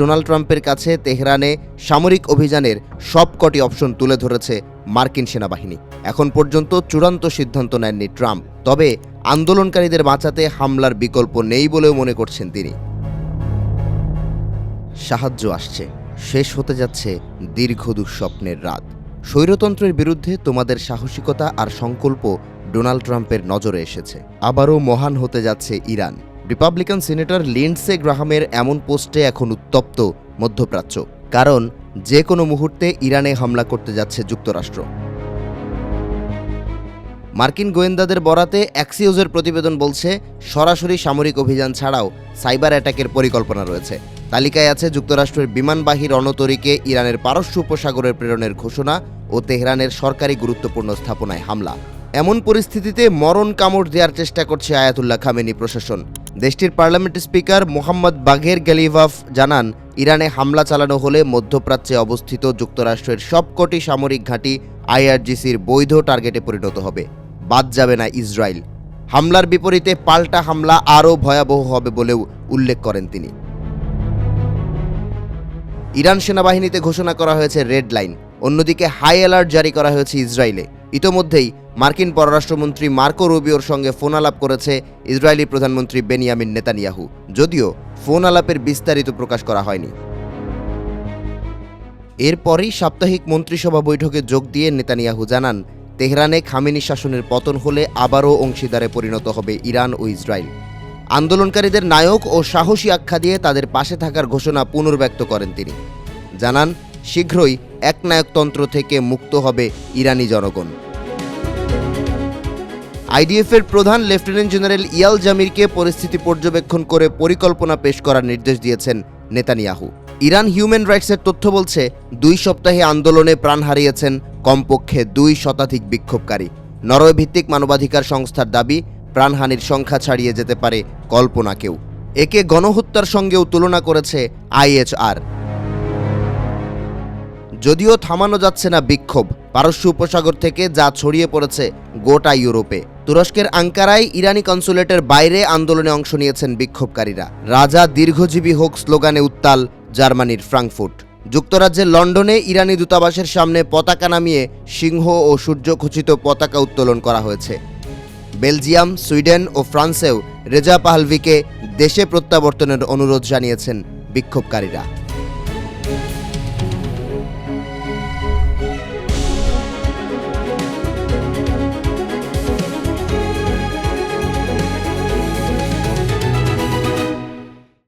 Donald ট্রাম্পের কাছে তেহরানে সামরিক অভিযানের সবকটি অপশন তুলে ধরেছে মার্কিন সেনাবাহিনী। এখন পর্যন্ত চূড়ান্ত সিদ্ধান্ত নেননি ট্রাম্প, তবে আন্দোলনকারীদের বাঁচাতে হামলার বিকল্প নেই বলেও মনে করছেন তিনি। সাহায্য আসছে, শেষ হতে যাচ্ছে দীর্ঘ দুঃস্বপ্নের রাত। স্বৈরতন্ত্রের বিরুদ্ধে তোমাদের সাহসিকতা আর সংকল্প ডোনাল্ড ট্রাম্পের নজরে এসেছে। আবারও মহান হতে যাচ্ছে ইরান। রিপাবলিকান সিনেটর লিন্ডসে গ্রাহামের এমন পোস্টে এখন উত্তপ্ত মধ্যপ্রাচ্য, কারণ যে কোনো মুহূর্তে ইরানে হামলা করতে যাচ্ছে যুক্তরাষ্ট্র। মার্কিন গোয়েন্দাদের বরাতে অ্যাক্সিওসের প্রতিবেদন বলছে সরাসরি সামরিক অভিযান ছাড়াও সাইবার অ্যাটাকের পরিকল্পনা রয়েছে। তালিকায় আছে যুক্তরাষ্ট্রের বিমানবাহী রণতরীকে ইরানের পারস্য উপসাগরে প্রেরণের ঘোষণা ও তেহরানের সরকারি গুরুত্বপূর্ণ স্থাপনায় হামলা। এমন পরিস্থিতিতে মরণ কামড় দেওয়ার চেষ্টা করছে আয়াতুল্লাহ খামেনি প্রশাসন। দেশটির পার্লামেন্ট স্পিকার মোহাম্মদ বাঘের গ্যালিভাফ জানান, ইরানে হামলা চালানো হলে মধ্যপ্রাচ্যে অবস্থিত যুক্তরাষ্ট্রের সবকটি সামরিক ঘাঁটি আইআরজিসির বৈধ টার্গেটে পরিণত হবে, বাদ যাবে না ইসরায়েল। হামলার বিপরীতে পাল্টা হামলা আরও ভয়াবহ হবে বলেও উল্লেখ করেন তিনি। ইরান সেনাবাহিনীতে ঘোষণা করা হয়েছে রেড লাইন, অন্যদিকে হাই অ্যালার্ট জারি করা হয়েছে ইসরায়েলে। ইতোমধ্যেই মার্কিন পররাষ্ট্রমন্ত্রী মার্কো রুবিওর সঙ্গে ফোন আলাপ করেছে ইসরায়েলি প্রধানমন্ত্রী বেনিয়ামিন নেতানিয়াহু, যদিও ফোন আলাপের বিস্তারিত প্রকাশ করা হয়নি। এরপরই সাপ্তাহিক মন্ত্রিসভা বৈঠকে যোগ দিয়ে নেতানিয়াহু জানান, তেহরানে খামেনি শাসনের পতন হলে আবারও অংশীদারে পরিণত হবে ইরান ও ইসরায়েল। আন্দোলনকারীদের নায়ক ও সাহসী আখ্যা দিয়ে তাদের পাশে থাকার ঘোষণা পুনর্ব্যক্ত করেন তিনি। জানান, শীঘ্রই একনায়কতন্ত্র থেকে মুক্ত হবে ইরানি জনগণ। আইডিএফের প্রধান লেফটেন্যান্ট জেনারেল ইয়াল জামিরকে পরিস্থিতি পর্যবেক্ষণ করে পরিকল্পনা পেশ করার নির্দেশ দিয়েছেন নেতানিয়াহু। ইরান হিউম্যান রাইটসের তথ্য বলছে 2 সপ্তাহে আন্দোলনে প্রাণ হারিয়েছেন কমপক্ষে 2 শতাধিক বিক্ষোভকারী। নরওয়ে ভিত্তিক মানবাধিকার সংস্থার দাবি, প্রাণহানির সংখ্যা ছাড়িয়ে যেতে পারে কল্পনাকেও। একে গণহত্যার সঙ্গেও তুলনা করেছে আইএচআর। যদিও থামানো যাচ্ছে না বিক্ষোভ, পারস্য উপসাগর থেকে যা ছড়িয়ে পড়েছে গোটা ইউরোপে। তুরস্কের আঙ্কারায় ইরানি কনসুলেটের বাইরে আন্দোলনে অংশ নিয়েছেন বিক্ষোভকারীরা। রাজা দীর্ঘজীবী হোক স্লোগানে উত্তাল জার্মানির ফ্রাঙ্কফুর্ট। যুক্তরাজ্যের লন্ডনে ইরানি দূতাবাসের সামনে পতাকা নামিয়ে সিংহ ও সূর্যখচিত পতাকা উত্তোলন করা হয়েছে। বেলজিয়াম, সুইডেন ও ফ্রান্সেও রেজা পাহলভিকে দেশে প্রত্যাবর্তনের অনুরোধ জানিয়েছেন বিক্ষোভকারীরা।